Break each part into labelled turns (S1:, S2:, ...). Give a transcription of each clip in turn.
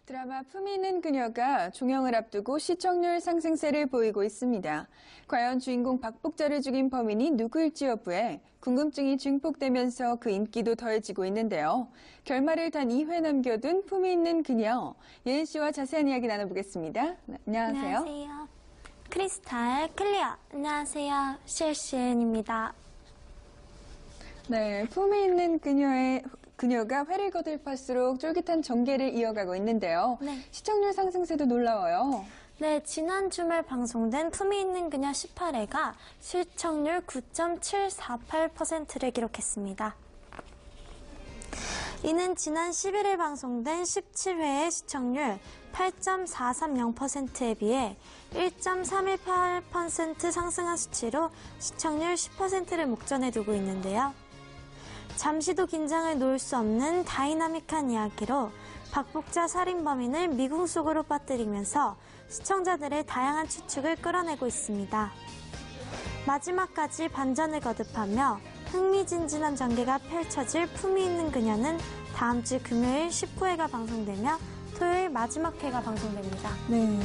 S1: 드라마 품위 있는 그녀가 종영을 앞두고 시청률 상승세를 보이고 있습니다. 과연 주인공 박복자를 죽인 범인이 누구일지 여부에 궁금증이 증폭되면서 그 인기도 더해지고 있는데요. 결말을 단 2회 남겨둔 품위 있는 그녀, 예은 씨와 자세한 이야기 나눠보겠습니다. 안녕하세요.
S2: 안녕하세요. 크리스탈 클리어. 안녕하세요. 실시은입니다.
S1: 네, 품위 있는 그녀가 회를 거듭할수록 쫄깃한 전개를 이어가고 있는데요.
S2: 네.
S1: 시청률 상승세도 놀라워요.
S2: 네, 지난 주말 방송된 품위 있는 그녀 18회가 시청률 9.748%를 기록했습니다. 이는 지난 11일 방송된 17회의 시청률 8.430%에 비해 1.318% 상승한 수치로 시청률 10%를 목전에 두고 있는데요. 잠시도 긴장을 놓을 수 없는 다이나믹한 이야기로 박복자 살인범인을 미궁 속으로 빠뜨리면서 시청자들의 다양한 추측을 끌어내고 있습니다. 마지막까지 반전을 거듭하며 흥미진진한 전개가 펼쳐질 품위 있는 그녀는 다음 주 금요일 19회가 방송되며 토요일 마지막 회가 방송됩니다.
S1: 네.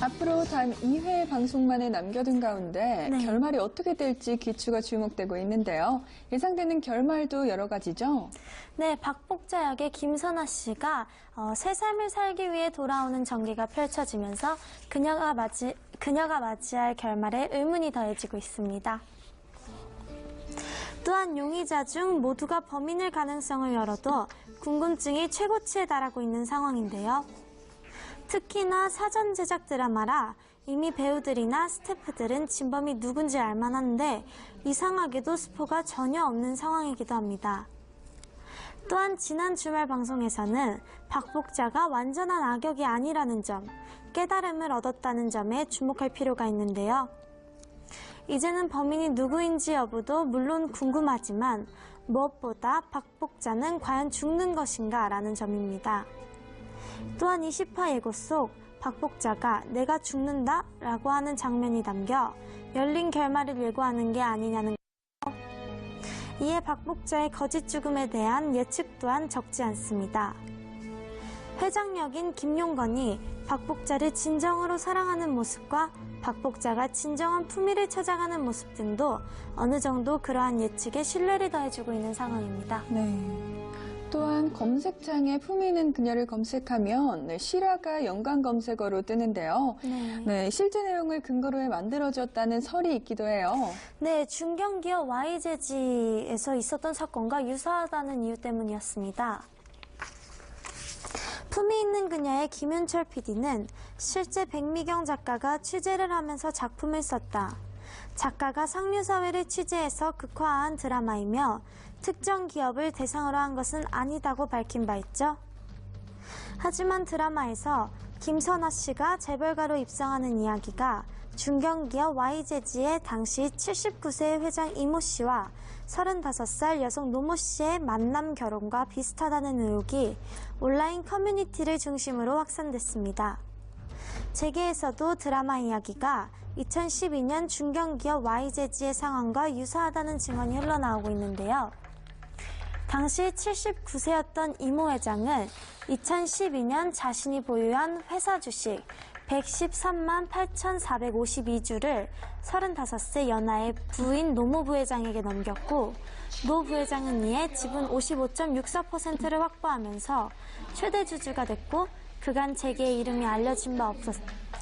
S1: 앞으로 단 2회 방송만을 남겨둔 가운데
S2: 네.
S1: 결말이 어떻게 될지 귀추가 주목되고 있는데요. 예상되는 결말도 여러 가지죠?
S2: 네, 박복자 역의 김선아 씨가 새 삶을 살기 위해 돌아오는 전개가 펼쳐지면서 그녀가 맞이할 결말에 의문이 더해지고 있습니다. 또한 용의자 중 모두가 범인일 가능성을 열어도 궁금증이 최고치에 달하고 있는 상황인데요. 특히나 사전 제작 드라마라 이미 배우들이나 스태프들은 진범이 누군지 알만한데 이상하게도 스포가 전혀 없는 상황이기도 합니다. 또한 지난 주말 방송에서는 박복자가 완전한 악역이 아니라는 점, 깨달음을 얻었다는 점에 주목할 필요가 있는데요. 이제는 범인이 누구인지 여부도 물론 궁금하지만 무엇보다 박복자는 과연 죽는 것인가 라는 점입니다. 또한 20화 예고 속 박복자가 내가 죽는다 라고 하는 장면이 담겨 열린 결말을 예고하는 게 아니냐는 거죠. 이에 박복자의 거짓 죽음에 대한 예측 또한 적지 않습니다. 회장 역인 김용건이 박복자를 진정으로 사랑하는 모습과 박복자가 진정한 품위를 찾아가는 모습 등도 어느 정도 그러한 예측에 신뢰를 더해주고 있는 상황입니다.
S1: 네. 또한 검색창에 품위 있는 그녀를 검색하면 실화가 연관 검색어로 뜨는데요. 네, 실제 내용을 근거로 해 만들어졌다는 설이 있기도 해요.
S2: 네, 중견기업 YJG에서 있었던 사건과 유사하다는 이유 때문이었습니다. 품위 있는 그녀의 김윤철 PD는 실제 백미경 작가가 취재를 하면서 작품을 썼다. 작가가 상류사회를 취재해서 극화한 드라마이며 특정 기업을 대상으로 한 것은 아니다고 밝힌 바 있죠. 하지만 드라마에서 김선아 씨가 재벌가로 입성하는 이야기가 중견기업 YJG의 당시 79세 회장 이모 씨와 35살 여성 노모 씨의 만남 결혼과 비슷하다는 의혹이 온라인 커뮤니티를 중심으로 확산됐습니다. 재계에서도 드라마 이야기가 2012년 중견기업 YJG의 상황과 유사하다는 증언이 흘러나오고 있는데요. 당시 79세였던 이모 회장은 2012년 자신이 보유한 회사 주식 113만 8,452주를 35세 연하의 부인 노모 부회장에게 넘겼고 노 부회장은 이에 지분 55.64%를 확보하면서 최대 주주가 됐고 그간 재계의 이름이 알려진 바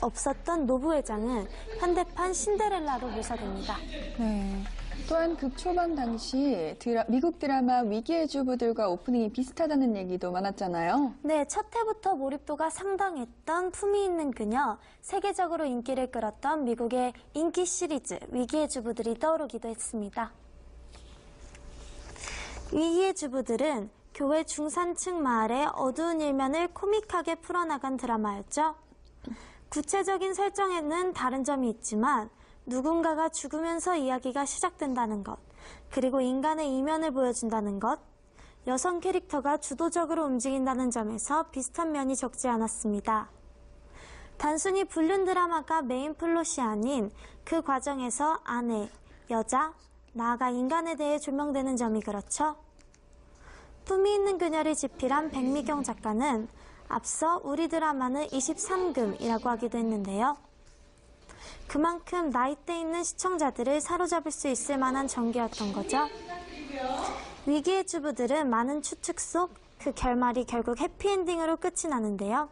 S2: 없었던 노 부회장은 현대판 신데렐라로 묘사됩니다.
S1: 네. 또한 극 초반 당시 미국 드라마 위기의 주부들과 오프닝이 비슷하다는 얘기도 많았잖아요.
S2: 네, 첫 회부터 몰입도가 상당했던 품위 있는 그녀, 세계적으로 인기를 끌었던 미국의 인기 시리즈 위기의 주부들이 떠오르기도 했습니다. 위기의 주부들은 교회 중산층 마을의 어두운 일면을 코믹하게 풀어나간 드라마였죠. 구체적인 설정에는 다른 점이 있지만 누군가가 죽으면서 이야기가 시작된다는 것, 그리고 인간의 이면을 보여준다는 것, 여성 캐릭터가 주도적으로 움직인다는 점에서 비슷한 면이 적지 않았습니다. 단순히 불륜 드라마가 메인 플롯이 아닌 그 과정에서 아내, 여자, 나아가 인간에 대해 조명되는 점이 그렇죠. 품위 있는 그녀를 집필한 백미경 작가는 앞서 우리 드라마는 23금이라고 하기도 했는데요. 그만큼 나이대 있는 시청자들을 사로잡을 수 있을 만한 전개였던 거죠. 위기의 주부들은 많은 추측 속 그 결말이 결국 해피엔딩으로 끝이 나는데요.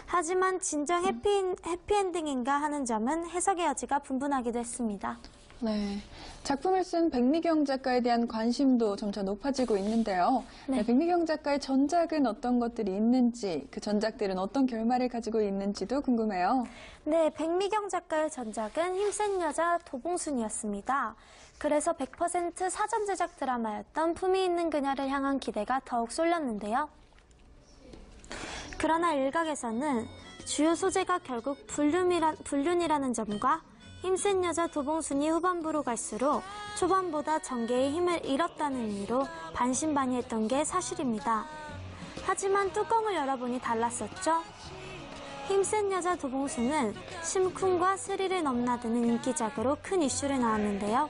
S2: 하지만 진정 해피엔딩인가 하는 점은 해석의 여지가 분분하기도 했습니다.
S1: 네, 작품을 쓴 백미경 작가에 대한 관심도 점차 높아지고 있는데요.
S2: 네.
S1: 백미경 작가의 전작은 어떤 것들이 있는지, 그 전작들은 어떤 결말을 가지고 있는지도 궁금해요.
S2: 네, 백미경 작가의 전작은 힘센 여자 도봉순이었습니다. 그래서 100% 사전 제작 드라마였던 품위 있는 그녀를 향한 기대가 더욱 쏠렸는데요. 그러나 일각에서는 주요 소재가 결국 불륜이라는 점과 힘센 여자 도봉순이 후반부로 갈수록 초반보다 전개의 힘을 잃었다는 의미로 반신반의했던 게 사실입니다. 하지만 뚜껑을 열어보니 달랐었죠. 힘센 여자 도봉순은 심쿵과 스릴을 넘나드는 인기작으로 큰 이슈를 낳았는데요.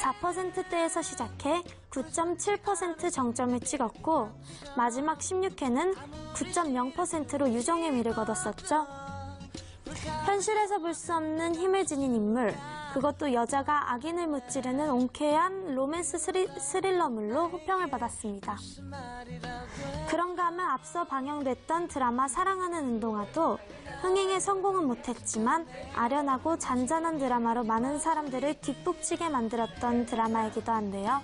S2: 4%대에서 시작해 9.7% 정점을 찍었고 마지막 16회는 9.0%로 유정의 미를 거뒀었죠. 현실에서 볼 수 없는 힘을 지닌 인물, 그것도 여자가 악인을 무찌르는 옹쾌한 로맨스 스릴러물로 호평을 받았습니다. 그런가 하면 앞서 방영됐던 드라마 사랑하는 운동화도 흥행에 성공은 못했지만 아련하고 잔잔한 드라마로 많은 사람들을 뒷북치게 만들었던 드라마이기도 한데요.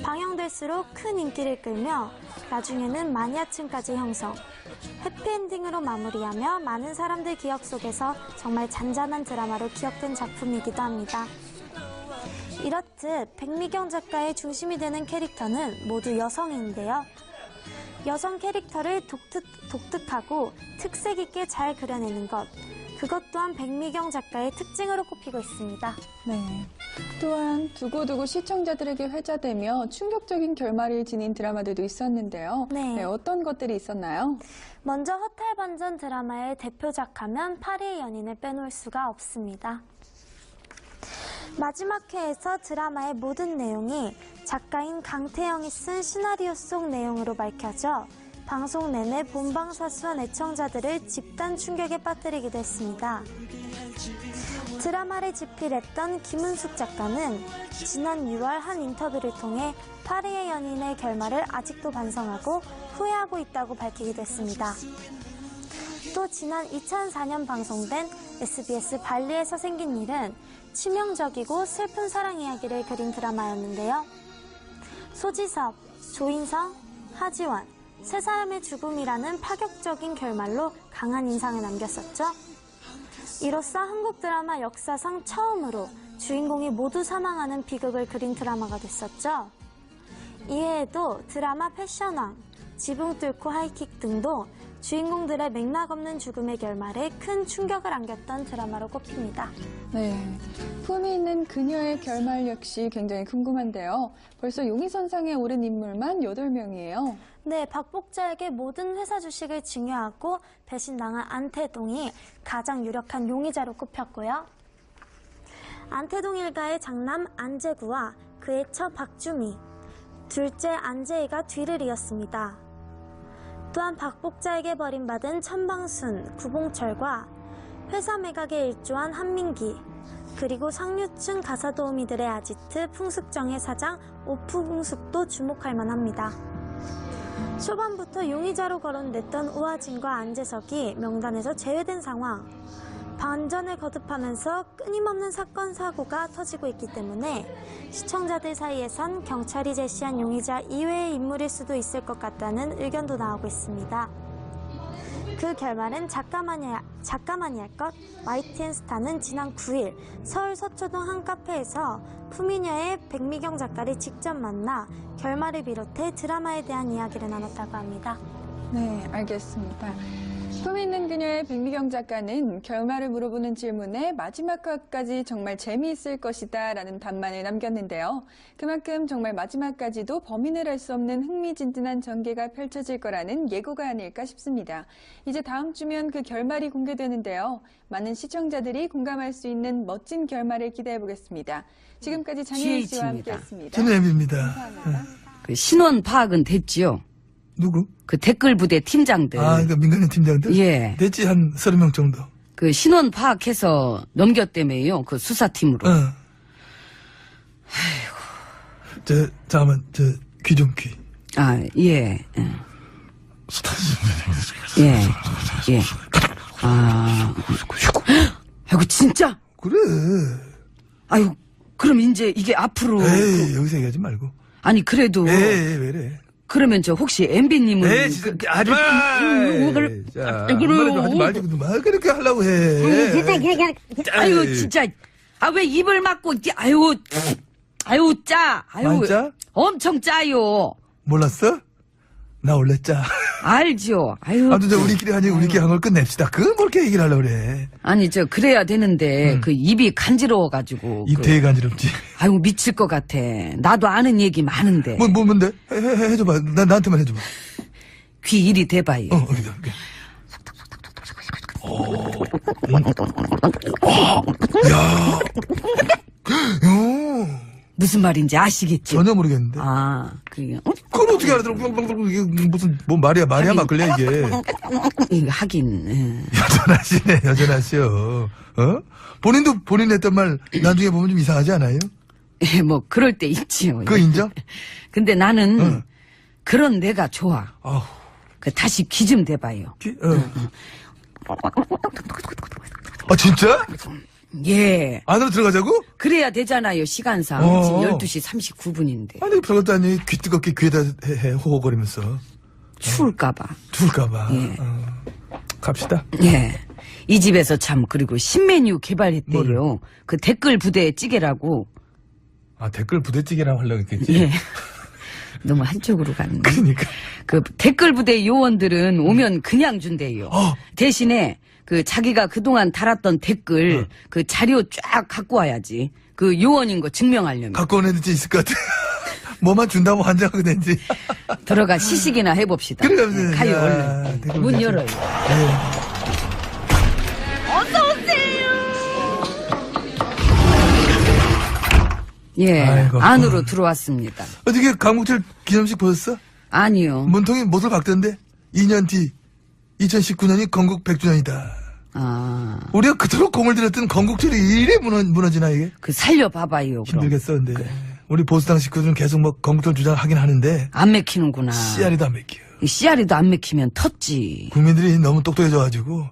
S2: 방영될수록 큰 인기를 끌며 나중에는 마니아층까지 형성, 해피엔딩으로 마무리하며 많은 사람들 기억 속에서 정말 잔잔한 드라마로 기억된 작품이기도 합니다. 이렇듯 백미경 작가의 중심이 되는 캐릭터는 모두 여성인데요. 여성 캐릭터를 독특하고 특색 있게 잘 그려내는 것, 그것 또한 백미경 작가의 특징으로 꼽히고 있습니다.
S1: 네. 또한 두고두고 시청자들에게 회자되며 충격적인 결말을 지닌 드라마들도 있었는데요.
S2: 네.
S1: 어떤 것들이 있었나요?
S2: 먼저 허탈반전 드라마의 대표작 하면 파리의 연인을 빼놓을 수가 없습니다. 마지막 회에서 드라마의 모든 내용이 작가인 강태영이 쓴 시나리오 속 내용으로 밝혀져 방송 내내 본방사수한 애청자들을 집단 충격에 빠뜨리기도 했습니다. 드라마를 집필했던 김은숙 작가는 지난 6월 한 인터뷰를 통해 파리의 연인의 결말을 아직도 반성하고 후회하고 있다고 밝히기도 했습니다. 또 지난 2004년 방송된 SBS 발리에서 생긴 일은 치명적이고 슬픈 사랑 이야기를 그린 드라마였는데요. 소지섭, 조인성, 하지원, 세 사람의 죽음이라는 파격적인 결말로 강한 인상을 남겼었죠. 이로써 한국 드라마 역사상 처음으로 주인공이 모두 사망하는 비극을 그린 드라마가 됐었죠. 이외에도 드라마 패션왕, 지붕 뚫고 하이킥 등도 주인공들의 맥락 없는 죽음의 결말에 큰 충격을 안겼던 드라마로 꼽힙니다.
S1: 네, 품이 있는 그녀의 결말 역시 굉장히 궁금한데요. 벌써 용의선상에 오른 인물만 8명이에요.
S2: 네, 박복자에게 모든 회사 주식을 증여하고 배신당한 안태동이 가장 유력한 용의자로 꼽혔고요. 안태동 일가의 장남 안재구와 그의 처 박주미, 둘째 안재희가 뒤를 이었습니다. 또한 박복자에게 버림받은 천방순, 구봉철과 회사 매각에 일조한 한민기, 그리고 상류층 가사도우미들의 아지트 풍숙정의 사장 오프궁숙도 주목할 만합니다. 초반부터 용의자로 거론됐던 우하진과 안재석이 명단에서 제외된 상황, 반전을 거듭하면서 끊임없는 사건 사고가 터지고 있기 때문에 시청자들 사이에선 경찰이 제시한 용의자 이외의 인물일 수도 있을 것 같다는 의견도 나오고 있습니다. 그 결말은 작가만이 할 것. YTN 스타는 지난 9일 서울 서초동 한 카페에서 품위녀의 백미경 작가를 직접 만나 결말을 비롯해 드라마에 대한 이야기를 나눴다고 합니다.
S1: 네, 알겠습니다. 품이 있는 그녀의 백미경 작가는 결말을 물어보는 질문에 마지막 화까지 정말 재미있을 것이다 라는 답만을 남겼는데요. 그만큼 정말 마지막까지도 범인을 알 수 없는 흥미진진한 전개가 펼쳐질 거라는 예고가 아닐까 싶습니다. 이제 다음 주면 그 결말이 공개되는데요. 많은 시청자들이 공감할 수 있는 멋진 결말을 기대해 보겠습니다. 지금까지 장혜인 씨와 함께했습니다.
S3: 저는 엠입니다.
S1: 감사합니다.
S4: 그 신원 파악은 됐지요?
S3: 누구?
S4: 그 댓글 부대 팀장들.
S3: 아, 그러니까 민간인 팀장들?
S4: 예.
S3: 됐지, 한 30명 정도.
S4: 그 신원 파악해서 넘겼다며요. 그 수사팀으로.
S3: 잠깐만, 귀 좀, 귀.
S4: 아, 예. 예. 예. 아. 아이고, 진짜?
S3: 그래.
S4: 아유, 그럼 이제 이게 앞으로.
S3: 에이, 여기서 얘기하지 말고.
S4: 아니, 그래도.
S3: 에이, 왜래.
S4: 그러면 저 혹시 MB님은.
S3: 에이, 진짜, 하지 마! 자,
S4: 그래요.
S3: 하지 말지, 말 그렇게 하려고 해.
S4: 아유, 진짜. 아, 왜 입을 막고, 아유, 짜. 아유.
S3: 많이 짜?
S4: 엄청 짜요.
S3: 몰랐어? 나 원래 짜.
S4: 알죠. 아유.
S3: 아무튼 우리끼리 하니 우리끼리 한 걸 끝냅시다. 그건 그렇게 얘기를 하려고 그래.
S4: 아니, 그래야 되는데, 그 입이 간지러워가지고.
S3: 입 되게 간지럽지.
S4: 아유, 미칠 것 같아. 나도 아는 얘기 많은데.
S3: 뭔데? 해줘봐. 나한테만 해줘봐.
S4: 귀 이리 대봐요.
S3: 여기다. 야.
S4: 무슨 말인지 아시겠죠?
S3: 전혀 모르겠는데.
S4: 아, 그게.
S3: 그걸 어떻게 알아들어? 이게 무슨, 말이야 막걸리야, 이게.
S4: 이거 하긴.
S3: 여전하시오. 본인도 본인 했던 말 나중에 보면 좀 이상하지 않아요?
S4: 예, 뭐, 그럴 때 있지요.
S3: 그거 인정?
S4: 근데 나는, 그런 내가 좋아.
S3: 아우.
S4: 다시 귀 좀 대봐요.
S3: 아, 진짜?
S4: 예.
S3: 안으로 들어가자고?
S4: 그래야 되잖아요, 시간상. 지금 12시 39분인데.
S3: 아니, 별것도 아니, 귀 뜨겁게 귀에다 해, 호호거리면서.
S4: 추울까봐.
S3: 추울까봐.
S4: 예.
S3: 갑시다.
S4: 예. 이 집에서 참, 그리고 신메뉴 개발했대요.
S3: 뭐를?
S4: 그 댓글 부대 찌개라고.
S3: 아, 댓글 부대찌개라고 하려고 했겠지?
S4: 예. 너무 한쪽으로 갔네.
S3: 그러니까.
S4: 그 댓글 부대 요원들은 오면 그냥 준대요. 대신에 그 자기가 그동안 달았던 댓글 그 자료 쫙 갖고 와야지. 그 요원인 거 증명하려면.
S3: 갖고 온 애들 있을 것 같아. 뭐만 준다고 환장하게 된지.
S4: 들어가 시식이나 해봅시다.
S3: 그래,
S4: 네, 가요,
S3: 야,
S4: 얼른.
S3: 댓글
S4: 문
S3: 부대찌개.
S4: 열어요. 예,
S3: 아이고.
S4: 안으로 들어왔습니다.
S3: 어떻게 강국철 기념식 보셨어?
S4: 아니요.
S3: 문통이 못을 박던데? 2년 뒤 2019년이 건국 100주년이다.
S4: 아,
S3: 우리가 그토록 공을 들였던 건국철이 이래 무너지나 이게?
S4: 그 살려봐봐요. 그럼.
S3: 힘들겠어 근데 우리 보수당 식구들은 계속 뭐 건국철 주장하긴 하는데
S4: 안 맥히는구나.
S3: 씨알이도 안 맥혀.
S4: 이 씨알이도 안 맥히면 텄지.
S3: 국민들이 너무 똑똑해져가지고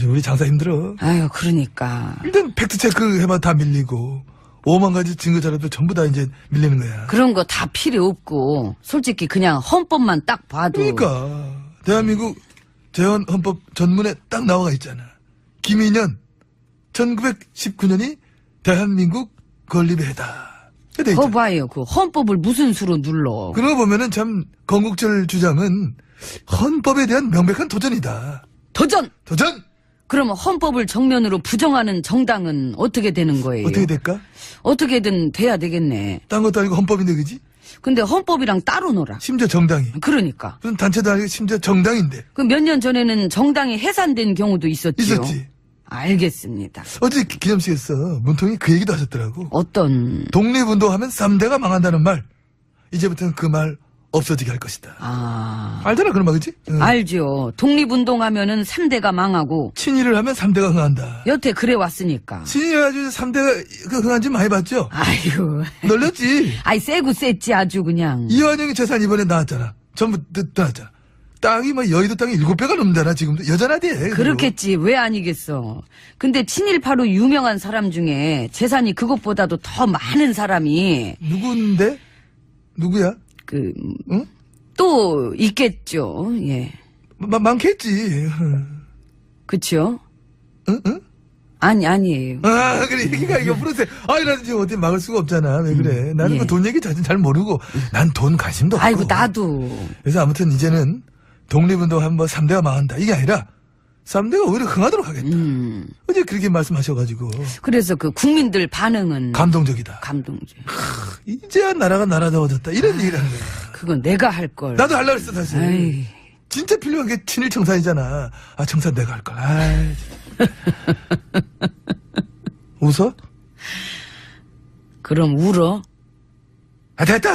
S3: 우리 장사 힘들어.
S4: 아유, 그러니까.
S3: 일단 팩트체크 해봐 다 밀리고 5만 가지 증거 자료도 전부 다 이제 밀리는 거야.
S4: 그런 거 다 필요 없고, 솔직히 그냥 헌법만 딱 봐도.
S3: 그러니까 대한민국 재헌헌법 전문에 딱 나와 있잖아. 김인현 1919년이 대한민국 건립의 해다.
S4: 그거 봐요. 그 헌법을 무슨 수로 눌러.
S3: 그러고 보면은 참 건국철 주장은 헌법에 대한 명백한 도전이다.
S4: 도전!
S3: 도전!
S4: 그러면 헌법을 정면으로 부정하는 정당은 어떻게 되는 거예요?
S3: 어떻게 될까?
S4: 어떻게든 돼야 되겠네.
S3: 딴 것도 아니고 헌법인데 그지?
S4: 근데 헌법이랑 따로 놀아.
S3: 심지어 정당이.
S4: 그러니까.
S3: 무슨 단체도 아니고 심지어 정당인데.
S4: 그 몇 년 전에는 정당이 해산된 경우도 있었지요.
S3: 있었지.
S4: 알겠습니다.
S3: 어제 기념식에서 문통이 그 얘기도 하셨더라고.
S4: 어떤.
S3: 독립운동하면 3대가 망한다는 말. 이제부터는 그 말 없어지게 할 것이다.
S4: 아.
S3: 알잖아 그런 말 그지? 응.
S4: 알죠. 독립운동하면은 3대가 망하고
S3: 친일을 하면 3대가 흥한다.
S4: 여태 그래 왔으니까.
S3: 친일해가지고 3대가 흥한지 많이 봤죠?
S4: 아유.
S3: 놀렸지?
S4: 아이, 세고 셌지, 아주 그냥.
S3: 이완영이 재산 이번에 나왔잖아. 전부 나왔잖아. 땅이 뭐 여의도 땅이 7배가 넘는다나 지금도 여전하대.
S4: 그렇겠지. 왜 아니겠어. 근데 친일파로 유명한 사람 중에 재산이 그것보다도 더 많은 사람이
S3: 누군데? 누구야? 응?
S4: 또 있겠죠. 예.
S3: 많겠지.
S4: 그쵸?
S3: 응? 응?
S4: 아니에요.
S3: 그래, 얘기가 이거 프로세. 나 지금 어디 막을 수가 없잖아. 왜 그래? 나는
S4: 예.
S3: 그 돈 얘기 잘 모르고, 난 돈 관심도 없고.
S4: 아이고, 나도.
S3: 그래서 아무튼 이제는 독립운동 하면 뭐 3대가 망한다. 이게 아니라, 3대가 오히려 흥하도록 하겠다. 어제 그렇게 말씀하셔가지고.
S4: 그래서 그 국민들 반응은.
S3: 감동적이다.
S4: 감동적.
S3: 이제야 나라가 나라다워졌다. 이런 얘기를 하는 거야.
S4: 그건 내가 할 걸.
S3: 나도 하려고 했어, 사실.
S4: 아이.
S3: 진짜 필요한 게 친일 청산이잖아. 청산 내가 할 걸.
S4: 웃어? 그럼 울어?
S3: 아, 됐다.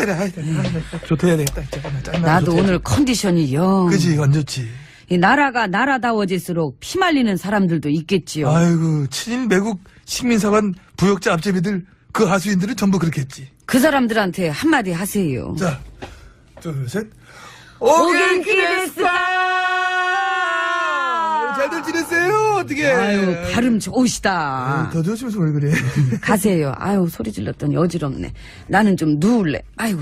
S3: 좋다 해야 되겠다. 짜증나.
S4: 나도 오늘 컨디션이 영.
S3: 그지, 안 좋지.
S4: 이 나라가 나라다워질수록 피말리는 사람들도 있겠지요.
S3: 아이고, 친일 매국 식민사관 부역자 앞제비들, 그 하수인들은 전부 그렇겠지.
S4: 그 사람들한테 한마디 하세요.
S3: 자, 둘, 셋. 오갱키 됐어! 잘들 지냈어요? 어떻게?
S4: 아유, 발음 좋으시다.
S3: 더 조심해서 왜 그래?
S4: 가세요. 아유, 소리 질렀더니 어지럽네. 나는 좀 누울래. 아이고,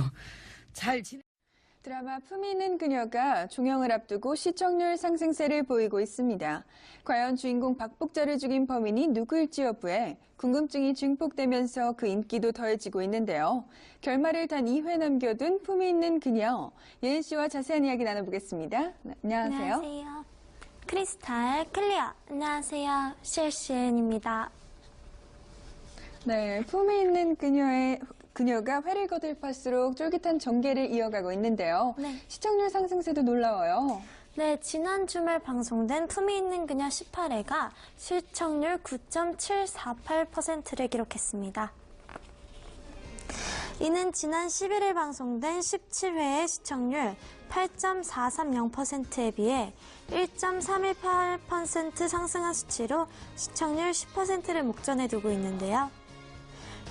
S4: 잘 지내.
S1: 드라마 품위 있는 그녀가 종영을 앞두고 시청률 상승세를 보이고 있습니다. 과연 주인공 박복자를 죽인 범인이 누구일지 여부에 궁금증이 증폭되면서 그 인기도 더해지고 있는데요. 결말을 단 2회 남겨둔 품위 있는 그녀, 예은 씨와 자세한 이야기 나눠보겠습니다. 안녕하세요.
S2: 안녕하세요. 크리스탈 클리어. 안녕하세요. 실시은입니다.
S1: 네, 품위 있는 그녀가 회를 거듭할수록 쫄깃한 전개를 이어가고 있는데요.
S2: 네.
S1: 시청률 상승세도 놀라워요.
S2: 네, 지난 주말 방송된 품위 있는 그녀 18회가 시청률 9.748%를 기록했습니다. 이는 지난 11일 방송된 17회의 시청률 8.430%에 비해 1.318% 상승한 수치로 시청률 10%를 목전에 두고 있는데요.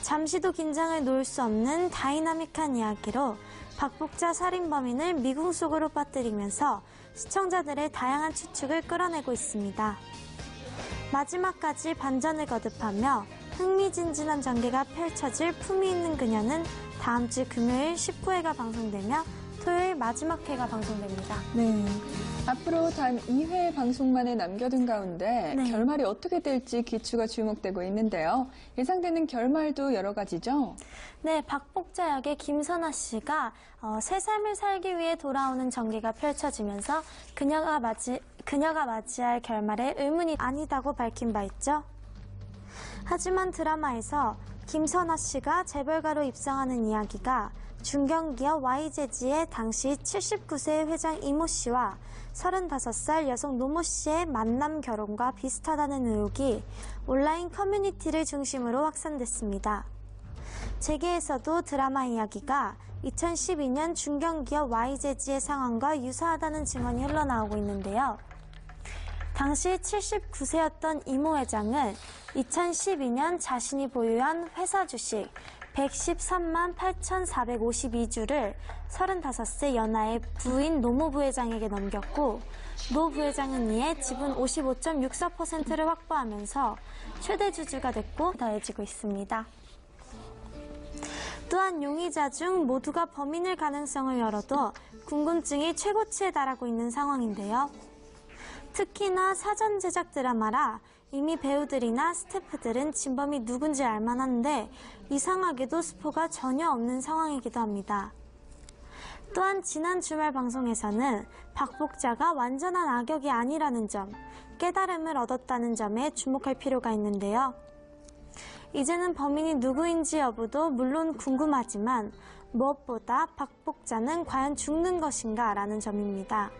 S2: 잠시도 긴장을 놓을 수 없는 다이나믹한 이야기로 박복자 살인범인을 미궁 속으로 빠뜨리면서 시청자들의 다양한 추측을 끌어내고 있습니다. 마지막까지 반전을 거듭하며 흥미진진한 전개가 펼쳐질 품위 있는 그녀는 다음 주 금요일 19회가 방송되며 토요일 마지막 회가 방송됩니다.
S1: 네. 앞으로 단 2회 방송만을 남겨둔 가운데
S2: 네.
S1: 결말이 어떻게 될지 귀추가 주목되고 있는데요. 예상되는 결말도 여러 가지죠?
S2: 네, 박복자 역의 김선아 씨가 새 삶을 살기 위해 돌아오는 전개가 펼쳐지면서 그녀가 맞이할 결말에 의문이 아니다고 밝힌 바 있죠. 하지만 드라마에서 김선아 씨가 재벌가로 입성하는 이야기가 중견기업 YJG의 당시 79세 회장 이모 씨와 35살 여성 노모 씨의 만남 결혼과 비슷하다는 의혹이 온라인 커뮤니티를 중심으로 확산됐습니다. 재계에서도 드라마 이야기가 2012년 중견기업 YJG의 상황과 유사하다는 증언이 흘러나오고 있는데요. 당시 79세였던 이모 회장은 2012년 자신이 보유한 회사 주식 113만 8,452주를 35세 연하의 부인 노모 부회장에게 넘겼고 노 부회장은 이에 지분 55.64%를 확보하면서 최대 주주가 됐고 더해지고 있습니다. 또한 용의자 중 모두가 범인일 가능성을 열어도 궁금증이 최고치에 달하고 있는 상황인데요. 특히나 사전 제작 드라마라 이미 배우들이나 스태프들은 진범이 누군지 알만한데 이상하게도 스포가 전혀 없는 상황이기도 합니다. 또한 지난 주말 방송에서는 박복자가 완전한 악역이 아니라는 점, 깨달음을 얻었다는 점에 주목할 필요가 있는데요. 이제는 범인이 누구인지 여부도 물론 궁금하지만 무엇보다 박복자는 과연 죽는 것인가 라는 점입니다.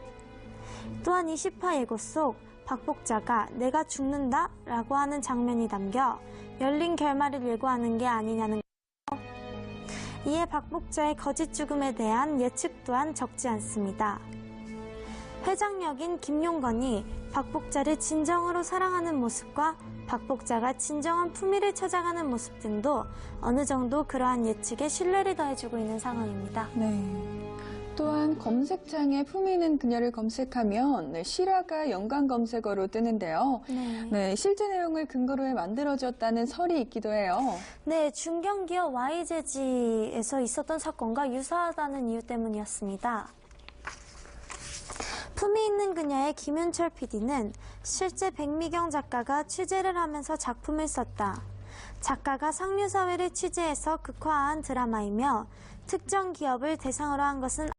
S2: 또한 20화 예고 속 박복자가 내가 죽는다 라고 하는 장면이 담겨 열린 결말을 예고하는 게 아니냐는 것. 이에 박복자의 거짓 죽음에 대한 예측 또한 적지 않습니다. 회장 역인 김용건이 박복자를 진정으로 사랑하는 모습과 박복자가 진정한 품위를 찾아가는 모습 등도 어느 정도 그러한 예측에 신뢰를 더해주고 있는 상황입니다.
S1: 네. 또한 검색창에 품위 있는 그녀를 검색하면 실화가 연관 검색어로 뜨는데요. 네, 실제 내용을 근거로 해 만들어졌다는 설이 있기도 해요.
S2: 네, 중견기업 YJG에서 있었던 사건과 유사하다는 이유 때문이었습니다. 품위 있는 그녀의 김윤철 PD는 실제 백미경 작가가 취재를 하면서 작품을 썼다. 작가가 상류사회를 취재해서 극화한 드라마이며 특정 기업을 대상으로 한 것은